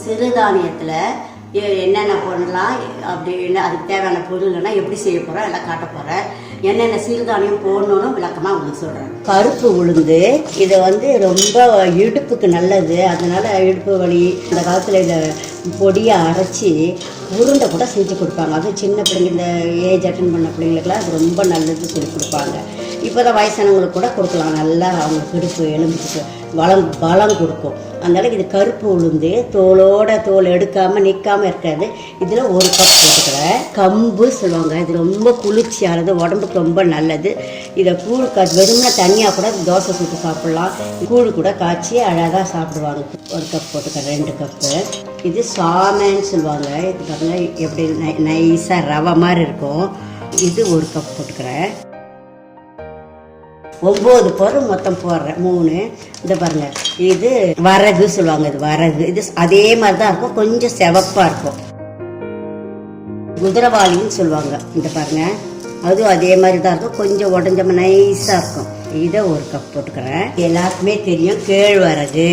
சிறுதானியத்தில் என்னென்ன பண்ணலாம் அப்படின்னு அதுக்கு தேவையான பொருள்னா எப்படி செய்ய போகிறோம் எல்லாம் காட்ட போகிறேன். என்னென்ன சிறுதானியம் போடணும்னு விளக்கமாக உங்களுக்கு சொல்கிறேன். கருப்பு உளுந்து இதை வந்து ரொம்ப இடுப்புக்கு நல்லது. அதனால் இடுப்பு வலி அந்த காலத்தில் இதை பொடியை அரைச்சி உருண்டை கூட செஞ்சு கொடுப்பாங்க. அது சின்ன பிள்ளைங்க இந்த ஏஜ் அட்டன் பண்ண பிள்ளைங்களுக்குலாம் அது ரொம்ப நல்லது சொல்லி கொடுப்பாங்க. இப்போ தான் வயசானவங்களுக்கு கூட கொடுக்கலாம். நல்லா அவங்களுக்கு இடுப்பு எலும்புக்கு பலம் கொடுக்கும். அதனால் இது கருப்பு உளுந்து தோல் எடுக்காமல் நிற்காமல் இருக்காது. இதில் ஒரு கப் போட்டுக்கிறேன். கம்பு சொல்லுவாங்க, இது ரொம்ப குளிர்ச்சியானது, உடம்புக்கு ரொம்ப நல்லது. இதை கூழ் வெறுமனே தனியாக கூட தோசை சுட்டு சாப்பிட்லாம். கூழ் கூட காய்ச்சி அழகாக சாப்பிடுவாங்க. ஒரு கப் போட்டுக்கிறேன். 2 கப்பு. இது சாமைன்னு சொல்லுவாங்க. இது பாருங்க எப்படி நைஸாக ரவை மாதிரி இருக்கும். இது ஒரு கப் போட்டுக்கிறேன். 9 பொருள் மொத்தம் போடுறேன். 3 இந்த பாருங்க இது வரகு சொல்லுவாங்க. இது வரகு. இது அதே மாதிரி தான் இருக்கும், கொஞ்சம் செவப்பாக இருக்கும். குதிரவாளின்னு சொல்லுவாங்க. இந்த பாருங்க அதுவும் அதே மாதிரி தான் இருக்கும், கொஞ்சம் உடஞ்ச நைஸாக இருக்கும். இதை ஒரு கப் போட்டுக்கிறேன். எல்லாருக்குமே தெரியும் கேழ்வரகு,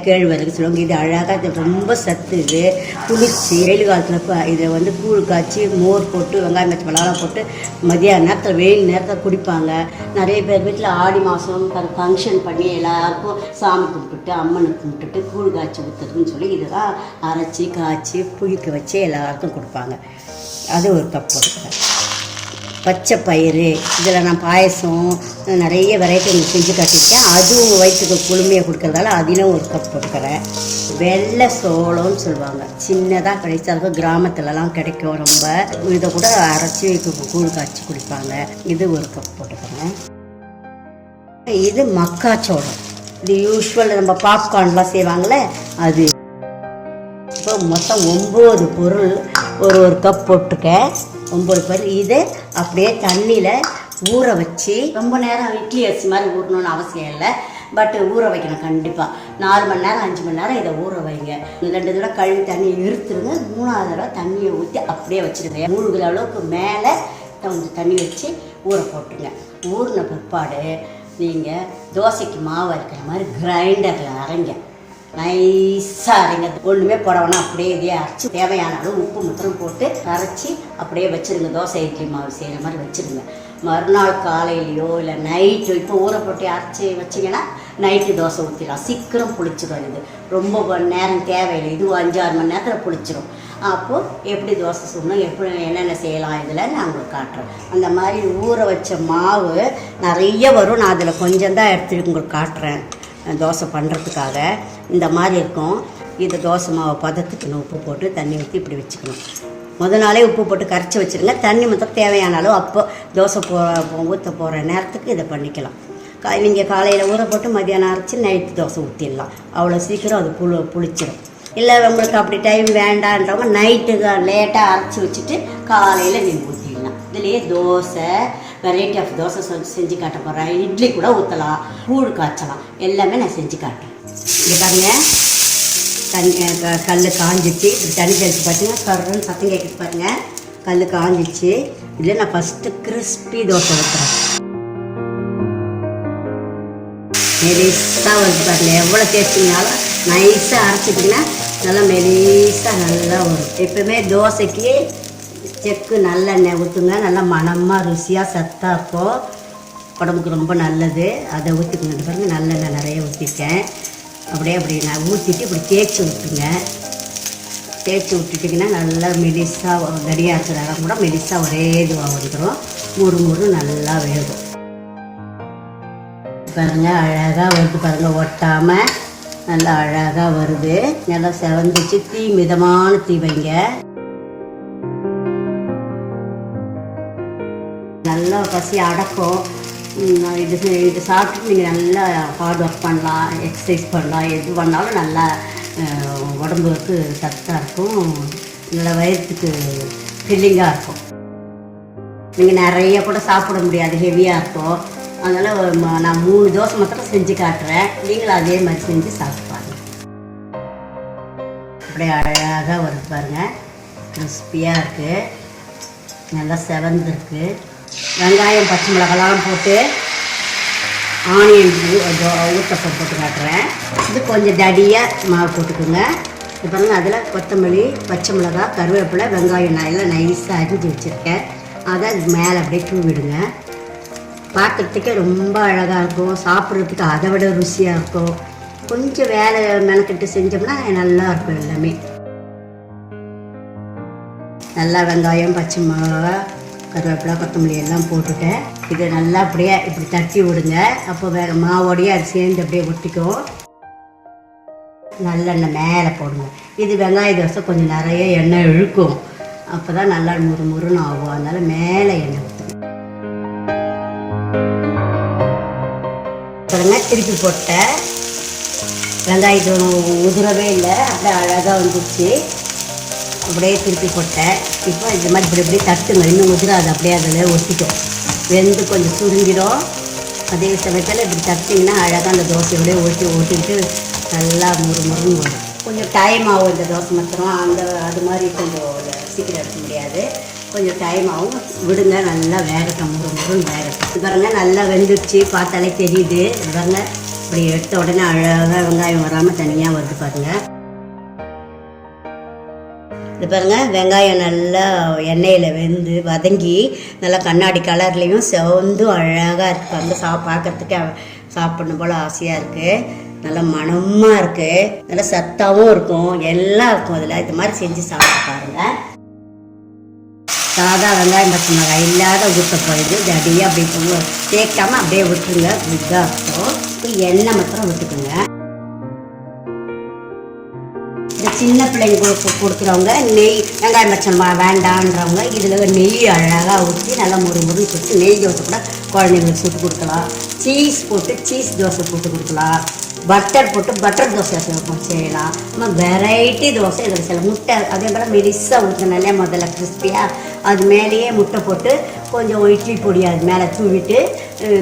கேழ்வரகு சொல்லுவாங்க. இது அழகாக, இது ரொம்ப சத்து. இது குளிர்ச்சி. வெயில் காலத்தில் இதை வந்து கூழ் காய்ச்சி மோர் போட்டு வெங்காயம் பச்சை மிளகாலாம் போட்டு மதியான நேரத்தில் வெயில் நேரத்தில் குடிப்பாங்க. நிறைய பேர் வீட்டில் ஆடி மாதம் ஃபங்க்ஷன் பண்ணி எல்லாருக்கும் சாமி கும்பிட்டுட்டு அம்மனுக்கு கும்பிட்டுட்டு கூழ் காய்ச்சி ஊற்றுறதுன்னு சொல்லி இதெல்லாம் அரைச்சி காய்ச்சி புளிக்க வச்சு எல்லாருக்கும் கொடுப்பாங்க. அது ஒரு கப் போட்டுக்கிறேன். பச்சை பயிறு, இதில் நான் பாயசம் நிறைய வெரைட்டி செஞ்சு காட்டியிருக்கேன். அதுவும் வயிற்றுக்கு குளுமையை கொடுக்கறதால அதிலும் ஒரு கப் போட்டுக்கிறேன். வெள்ளை சோளம்னு சொல்லுவாங்க, சின்னதாக கிடைச்சாலும் கிராமத்துலலாம் கிடைக்கும். ரொம்ப இதை கூட அரைச்சி கூழ் காய்ச்சி குடிப்பாங்க. இது ஒரு கப் போட்டுக்கிறேன். இது மக்காச்சோளம். இது யூஸ்வல் நம்ம பாப்கார்ன்லாம் செய்வாங்களே அது. இப்போ மொத்தம் 9 பொருள் ஒரு கப் போட்டுருக்கேன். 9 பொருள். இதை அப்படியே தண்ணியில் ஊற வச்சு ரொம்ப நேரம் இட்லி அரிசி மாதிரி ஊறணும்னு அவசியம் இல்லை. பட் ஊற வைக்கணும் கண்டிப்பாக. 4 மணி நேரம் 5 மணி நேரம் இதை ஊற வைங்க. 2 தடவை கழுவி தண்ணியை நிறுத்துருங்க. 3ஆவது தடவை தண்ணியை ஊற்றி அப்படியே வச்சுருங்க. 3 கிலோ அளவுக்கு மேலே கொஞ்சம் தண்ணி வச்சு ஊற போட்டுங்க. ஊறின பிற்பாடு நீங்கள் தோசைக்கு மாவு அரைக்கிற மாதிரி கிரைண்டரில் அரைங்க. நைஸாக அரைங்க. ஒன்றுமே போடவேனா, அப்படியே இதே அரைச்சி தேவையான அளவு உப்பு முத்திரம் போட்டு அரைச்சி அப்படியே வச்சுருங்க. தோசை இட்லி மாவு செய்கிற மாதிரி வச்சுருங்க. மறுநாள் காலையிலையோ இல்லை நைட்டு, இப்போ ஊற போட்டு அரைச்சி வச்சிங்கன்னா நைட்டு தோசை ஊற்றிடலாம். சீக்கிரம் புளிச்சிடும். இது ரொம்ப நேரம் தேவையில்லை. இது 5-6 மணி நேரத்தில் புளிச்சிடும். அப்போது எப்படி தோசை சுடணும், எப்படி என்னென்ன செய்யலாம் இதில் நான் உங்களுக்கு காட்டுறேன். அந்த மாதிரி ஊற வச்ச மாவு நிறைய வரும். நான் அதில் கொஞ்சம் தான் எடுத்துட்டு உங்களுக்கு காட்டுறேன். தோசை பண்ணுறதுக்காக இந்த மாதிரி இருக்கும். இதை தோசை மாவை பதத்துக்கணும். உப்பு போட்டு தண்ணி ஊற்றி இப்படி வச்சுக்கணும். முதல் நாளே உப்பு போட்டு கரைச்சி வச்சுருங்க. தண்ணி மொத்தம் தேவையான அளவு அப்போ தோசை ஊற்ற போகிற நேரத்துக்கு இதை பண்ணிக்கலாம். நீங்கள் காலையில் ஊற போட்டு மதியானம் அரைச்சி நைட்டு தோசை ஊற்றிடலாம். அவ்வளோ சீக்கிரம் அது புளிச்சிடும். இல்லை உங்களுக்கு அப்படி டைம் வேண்டான்றவங்க நைட்டுக்கு லேட்டாக அரைச்சி வச்சுட்டு காலையில் நீங்கள் ஊற்றிடலாம். இதுலேயே தோசை வெரைட்டி ஆஃப் தோசை செஞ்சு காட்ட போகிறேன். இட்லி கூட ஊற்றலாம், கூழ் காய்ச்சலாம். எல்லாமே நான் செஞ்சு காட்டுறேன். இங்கே பாருங்கள், கல் காஞ்சிச்சு. இப்படி தண்ணி தெளிச்சு பார்த்தீங்கன்னா கருன்னு சத்தம் கேட்குது பாருங்கள். கல் காஞ்சிச்சு. இதில் நான் ஃபஸ்ட்டு கிறிஸ்பி தோசை ஊற்றுறேன். மெலிசாக வந்து பாருங்கள். எவ்வளோ தேய்ச்சிங்கனாலும் நைஸாக அரைச்சிட்டிங்கன்னா நல்லா மெலிசாக நல்லா வரும். எப்பவுமே தோசைக்கு செக்கு நல்லெண்ணெய் ஊற்றுங்க. நல்லா மணமாக ருசியாக சத்தாக இருக்கும். உடம்புக்கு ரொம்ப நல்லது. அதை ஊற்றிக்கணும் பாருங்கள். நல்லெண்ணெய் நிறைய ஊற்றிருக்கேன். அப்படி நான் ஊற்றிட்டு இப்படி தேய்ச்சி விட்டுருங்க. தேய்ச்சி விட்டுட்டிங்கன்னா நல்லா மெலிசாக தடியாக இருக்கிறதால கூட மெலிசாக ஒரே இதுவாக வந்துடும். முறு நல்லா வேகும் பாருங்கள். அழகாக வருது பாருங்கள், ஒட்டாமல் நல்லா அழகாக வருது. நல்லா செவந்துச்சு. தீ மிதமான தீ வைங்க. நல்லா பசி அடக்கும். இது சாப்பிட்டு நீங்கள் நல்லா ஹார்ட் ஒர்க் பண்ணலாம், எக்ஸசைஸ் பண்ணலாம். எது பண்ணாலும் நல்லா உடம்புக்கு சத்தாக இருக்கும். நல்லா வயிற்றுக்கு ஃபில்லிங்காக இருக்கும். நீங்கள் நிறைய கூட சாப்பிட முடியாது, ஹெவியாக இருக்கும். அதனால் நான் 3 தோசை மாத்திரம் செஞ்சு காட்டுறேன். நீங்களும் அதே மாதிரி செஞ்சு சாப்பிடுவாங்க. அப்படியே அழகாக வருது பாருங்கள். கிறிஸ்பியாக இருக்குது, நல்லா செவந்துருக்கு. வெங்காயம் பச்சை மிளகாலாம் போட்டு ஆனியன் ஊத்தப்பம் போட்டு காட்டுறேன். இது கொஞ்சம் தடியாக மாவு போட்டுக்கோங்க. இது பாருங்கள், அதில் கொத்தமல்லி, பச்சை மிளகாய், கருவேப்பிலை, வெங்காயம் நான் எல்லாம் நைஸாக அரிஞ்சு வச்சுருக்கேன். அதை மேலே அப்படியே தூவிடுங்க. பார்க்குறதுக்கே ரொம்ப அழகாக இருக்கும், சாப்பிட்றதுக்கு அதை விட ருசியாக இருக்கும். கொஞ்சம் வேலை மெனக்கிட்டு செஞ்சோம்னா நல்லா இருக்கும். எல்லாமே நல்லா வெங்காயம், பச்சை மிளகா, கருவேப்பிலை, கொத்தமல்லி எல்லாம் போட்டுட்டேன். இதை நல்லா அப்படியே இப்படி தட்டி விடுங்க. அப்போ வேறு மாவோடையே அது சேர்ந்து அப்படியே ஒட்டிக்கும். நல்லெண்ணெய் மேலே போடுங்க. இது வெங்காய தோசை கொஞ்சம் நிறைய எண்ணெய் இழுக்கும். அப்போ தான் நல்லா முறுமுறுன்னு ஆகும். அதனால் மேலே எண்ணெய் ஊற்றுங்க. திருப்பி போட்டேன். வெங்காயத்தை உதிரவே இல்லை, அப்படியே அழகாக வந்துச்சு. அப்படியே திருப்பி போட்டேன். இப்போ இந்த மாதிரி இப்படி இப்படி தட்டுங்க, இன்னும் உதிராது, அப்படியே அதில் ஒட்டிக்கும். வெந்து கொஞ்சம் சுருங்கிடும். அதே சமயத்தில் இப்படி தட்டிங்கன்னா அழகாக அந்த தோசையோடய ஓட்டிட்டு நல்லா முறுமுறுன்னு வரும். கொஞ்சம் டைம் ஆகும் இந்த தோசை மாத்திரம். அது மாதிரி கொஞ்சம் சீக்கிரம் எடுக்க முடியாது, கொஞ்சம் டைம் ஆகும். விடுங்க, நல்லா வேகட்டும், முறுமுறுன்னு வேகட்டும். இது பாருங்கள், நல்லா வெந்துடுச்சு, பார்த்தாலே தெரியுது. இது பாருங்கள், இப்படி எடுத்த உடனே அழகாக வெங்காயம் வராமல் தனியாக வருது பாருங்கள். இது பாருங்கள், வெங்காயம் நல்லா எண்ணெயில் வெந்து வதங்கி நல்லா கண்ணாடி கலர்லேயும் செவந்தும் அழகாக இருக்குது. வந்து பார்க்கறதுக்கு சாப்பிடணும் போல் ஆசையாக இருக்குது. நல்லா மணமாக இருக்குது, நல்லா சத்தாகவும் இருக்கும், எல்லாம் இருக்கும் அதில். இது மாதிரி செஞ்சு சாப்பிட்டு பாருங்கள். சாதா வெங்காயம், பச்சை மிளகாய் இல்லாத ஊற்ற போயிடுது. தடியாக அப்படி சேர்க்காமல் அப்படியே விட்டுருங்க, குட்டாக இருக்கும். எண்ணெய் மாத்திரம் விட்டுக்குங்க. இந்த சின்ன பிள்ளைங்களுக்கு கொடுக்குறவங்க நெய், வெங்காயம் பச்சை மிளகாய் வேண்டான்றவங்க இதில் நெய் அழகாக ஊற்றி நல்லா முறுமுறுன்னு சுட்டு நெய் தோசை கூட குழந்தைங்களுக்கு சுட்டு கொடுக்கலாம். சீஸ் போட்டு சீஸ் தோசை போட்டு கொடுக்கலாம். பட்டர் போட்டு பட்டர் தோசை செய்யலாம். நம்ம வெரைட்டி தோசை இதில் செய்யலாம். முட்டை அதே போல் மெலிசாக ஊற்றினாலே முதல்ல கிறிஸ்பியாக அது மேலேயே முட்டை போட்டு கொஞ்சம் இட்லி பொடி அது மேலே தூவிட்டு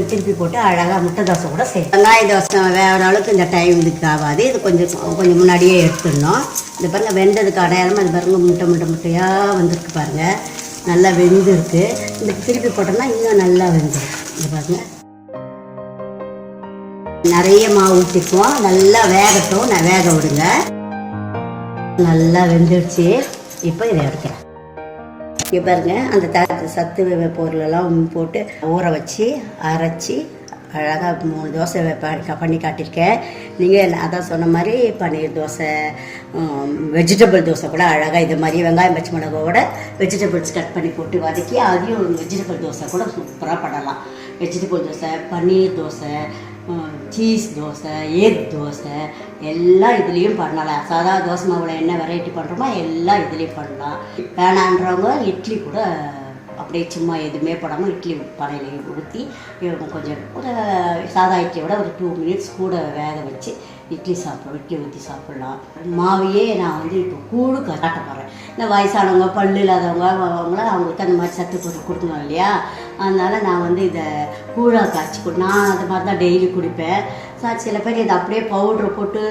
திருப்பி போட்டு அழகாக முட்டை தோசை கூட செய்யலாம். வெங்காய தோசை வேறு அளவுக்கு இந்த டைம் இதுக்கு ஆகாது. இது கொஞ்சம் முன்னாடியே எடுத்துடணும். இந்த பாருங்கள், வெந்ததுக்கு அடையாளமாக இது பாருங்கள், முட்டையாக வந்திருக்கு பாருங்கள், நல்லா வெந்திருக்கு. இந்த திருப்பி போட்டோம்னா இன்னும் நல்லா வெந்துடும். இது பாருங்கள், நிறைய மாவு ஊற்றிக்குவோம். நல்லா வேகட்டும், நான் வேக விடுங்க. நல்லா வெந்துடுச்சு. இப்போ இதை எடுக்கிறேன். இப்போ பாருங்க, அந்த சத்து பொருளெல்லாம் போட்டு ஊற வச்சு அரைச்சி அழகாக 3 தோசை பண்ணி காட்டியிருக்கேன். நீங்கள் அதான் சொன்ன மாதிரி பன்னீர் தோசை, வெஜிடபிள் தோசை கூட அழகாக இது மாதிரி வெங்காயம் பச்சை மிளகாவோட வெஜிடபிள்ஸ் கட் பண்ணி போட்டு வதக்கி அதையும் வெஜிடபிள் தோசை கூட சூப்பராக பண்ணலாம். Vegetable dosa, paneer dosa, cheese dosa, egg dosa எல்லாம் இதுலேயும் பண்ணலாம். சாதா தோசை மாவில் என்ன வெரைட்டி பண்ணுறோமோ எல்லாம் இதுலேயும் பண்ணலாம். வேணான்றவங்க இட்லி கூட அப்படியே சும்மா எதுவுமே போடாமல் இட்லி பானையில் ஊற்றி கொஞ்சம் ஒரு சாதா இட்லியோட ஒரு 2 மினிட்ஸ் கூட வேக வச்சு இட்லி ஊற்றி சாப்பிட்லாம். மாவையே நான் வந்து இப்போ கூழு காட்ட போகிறேன். இந்த வயசானவங்க, பல்லு இல்லாதவங்க, அவங்களுக்கு அந்த மாதிரி சத்து பொருள் கொடுக்கணும் இல்லையா, அதனால் நான் வந்து இதை கூழாக காய்ச்சி நான் அது மாதிரி தான் டெய்லி குடிப்பேன். சில பேர் இதை அப்படியே பவுட்ரு போட்டு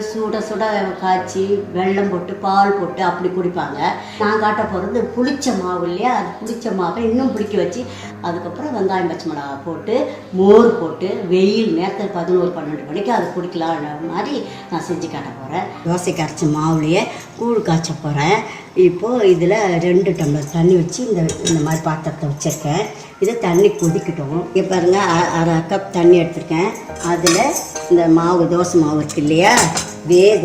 சுட காய்ச்சி வெல்லம் போட்டு பால் போட்டு அப்படி குடிப்பாங்க. நான் காட்ட போகிறது புளிச்ச மாவு இல்லையா, அது புளிச்ச மாவை இன்னும் பிடிக்க வச்சு அதுக்கப்புறம் வெங்காயம் பச்சை மிளகா போட்டு மோர் போட்டு வெயில் நேரத்தில் 11-12 மணிக்கு அது குடிக்கலான்ற மாதிரி நான் செஞ்சு காட்ட போகிறேன். தோசை கரைச்ச மாவுலேயே கூழ் காய்ச்ச போகிறேன். இப்போது இதில் 2 டம்ளர் தண்ணி வச்சு இந்த மாதிரி பாத்திரத்தை வச்சுருக்கேன். இதை தண்ணி கொதிக்கட்டும். இப்போ பாருங்கள், 1/2 கப் தண்ணி எடுத்துருக்கேன். அதில் இந்த மாவு, தோசை மாவு இருக்கு இல்லையா,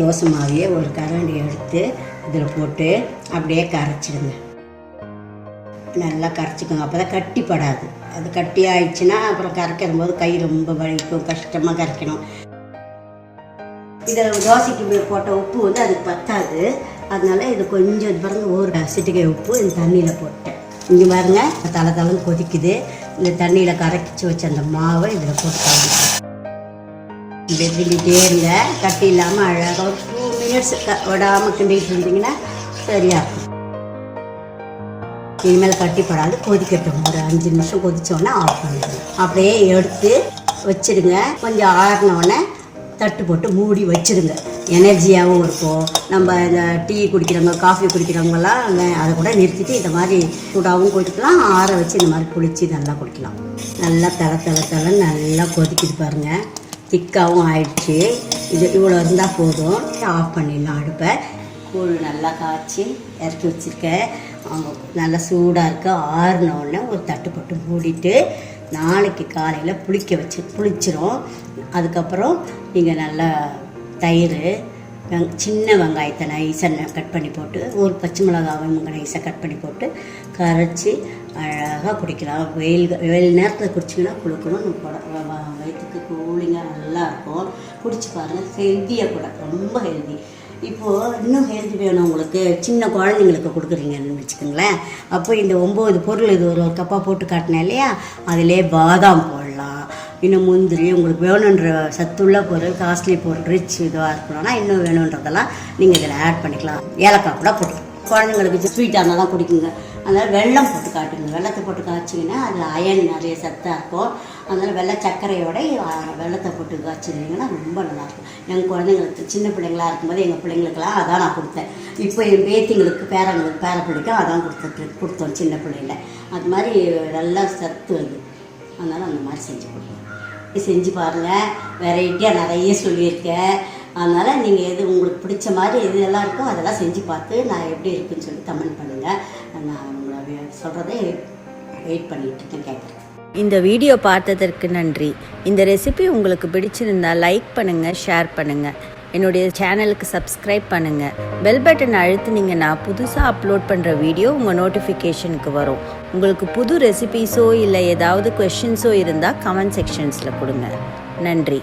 தோசை மாவையே ஒரு கரண்டி எடுத்து இதில் போட்டு அப்படியே கரைச்சிடுங்க. நல்லா கரைச்சிக்கோங்க, அப்போ தான் கட்டிப்படாது. அது கட்டி ஆயிடுச்சுன்னா அப்புறம் கரைக்கும் போது கை ரொம்ப வலிக்கும், கஷ்டமாக கரைக்கணும். இதில் தோசைக்கு போட்ட உப்பு வந்து அதுக்கு பத்தாது. அதனால இது கொஞ்சம் இது பாருங்கள், ஒரு சிட்டிகை உப்பு இந்த தண்ணியில் போட்டேன். இங்கே பாருங்க, தலை கொதிக்குது. இந்த தண்ணியில் கரைச்சி வச்ச அந்த மாவை இதில் போட்டு கலந்துக்கலாம். இப்படி கிண்டிகிட்டே இருங்க, கட்டி இல்லாமல் அழகாக ஒரு 2 மினிட்ஸ் விடாமல் கிண்டிகிட்டு இருந்தீங்கன்னா சரியாக இருக்கும். இனிமேல் கட்டிப்படாது, கொதிக்கட்டும். ஒரு 5 நிமிஷம் கொதித்தோடனே ஆஃப் பண்ணிடுங்க. அப்படியே எடுத்து வச்சுடுங்க. கொஞ்சம் ஆறினோடனே தட்டு போட்டு மூடி வச்சுடுங்க. எனர்ஜியாகவும் இருக்கும். நம்ம இந்த டீ குடிக்கிறவங்க, காஃபி குடிக்கிறவங்கலாம் அதை கூட நிறுத்திட்டு இந்த மாதிரி சூடாகவும் குடிக்கலாம், ஆற வச்சு இந்த மாதிரி குளித்து நல்லா குடிக்கலாம். நல்லா தலை நல்லா கொதிக்குது பாருங்கள், திக்காகவும் ஆயிடுச்சு. இது இவ்வளோ இருந்தால் போதும், ஆஃப் பண்ணிடலாம் அடுப்பை. கூழ் நல்லா காய்ச்சி இறக்கி வச்சுருக்கேன். நல்லா சூடாக இருக்க ஆறினோடனே ஒரு தட்டு போட்டு மூடிட்டு நாளைக்கு காலையில் புளிச்சிரும். அதுக்கப்புறம் நீங்கள் நல்லா தயிர், சின்ன வெங்காயத்தை நைஸாக கட் பண்ணி போட்டு, ஒரு பச்சை மிளகாவை நைஸாக கட் பண்ணி போட்டு கரைச்சி அழகாக குடிக்கலாம். வெயில் நேரத்தில் குடிச்சிங்கன்னா குளுக்கணும், வயிற்றுக்கு கூலிங்காக நல்லாயிருக்கும். குடிச்சு பாருங்கள், ஹெல்த்தியாக கூட, ரொம்ப ஹெல்தி. இப்போது இன்னும் ஹெல்த்தி வேணும் உங்களுக்கு, சின்ன குழந்தைங்களுக்கு கொடுக்குறீங்கன்னு வச்சுக்கோங்களேன். அப்போ இந்த 9 பொருள் இது ஒரு கப்பாக போட்டு காட்டினேன் இல்லையா, அதிலே பாதாம் போடலாம், இன்னும் முந்திரி, உங்களுக்கு வேணுன்ற சத்துள்ள பொருள், காஸ்ட்லி பொருள், ரிச் இதுவாக இருக்கணும்னா இன்னும் வேணுன்றதெல்லாம் நீங்கள் இதில் ஆட் பண்ணிக்கலாம். ஏலக்காய் கூட போட்டு குழந்தைங்களுக்கு ஸ்வீட்டாக இருந்தால் தான் குடிக்குங்க. அதனால் வெல்லம் போட்டு காட்டுங்க. வெள்ளத்தை போட்டு காய்ச்சிங்கன்னா அதில் அயன் நிறைய சத்தாக இருக்கும். அதனால் வெள்ளை சர்க்கரையோட வெள்ளத்தை போட்டு காய்ச்சிருந்தீங்கன்னா ரொம்ப நல்லாயிருக்கும். எங்கள் குழந்தைங்களுக்கு சின்ன பிள்ளைங்களாக இருக்கும்போது எங்கள் பிள்ளைங்களுக்கெல்லாம் அதான் நான் கொடுத்தேன். இப்போ என் பேத்திங்களுக்கு பேர பிள்ளைக்கும் அதான் கொடுத்தோம் சின்ன பிள்ளைங்கள. அது மாதிரி நல்லா சத்து அது. அதனால் அந்த மாதிரி செஞ்சு கொடுப்போம். செஞ்சு பாருங்கள், வெரைட்டியாக நிறைய சொல்லியிருக்கேன். அதனால் நீங்கள் எது உங்களுக்கு பிடிச்ச மாதிரி எது எல்லாம் இருக்கோ அதெல்லாம் செஞ்சு பார்த்து நான் எப்படி இருக்குன்னு சொல்லி கமெண்ட் பண்ணுங்கள். நான் உங்களை சொல்கிறதே வெயிட் பண்ணிகிட்ருக்கேன், கேட்குறேன். இந்த வீடியோ பார்த்ததற்கு நன்றி. இந்த ரெசிபி உங்களுக்கு பிடிச்சிருந்தால் லைக் பண்ணுங்கள், ஷேர் பண்ணுங்கள், என்னுடைய சேனலுக்கு சப்ஸ்கிரைப் பண்ணுங்கள். பெல் பட்டன் அழுத்துனீங்கன்னா புதுசாக அப்லோட் பண்ணுற வீடியோ உங்கள் நோட்டிஃபிகேஷனுக்கு வரும். உங்களுக்கு புது ரெசிபீஸோ இல்லை ஏதாவது கொஷின்ஸோ இருந்தால் கமெண்ட் செக்ஷன்ஸில் கொடுங்க. நன்றி.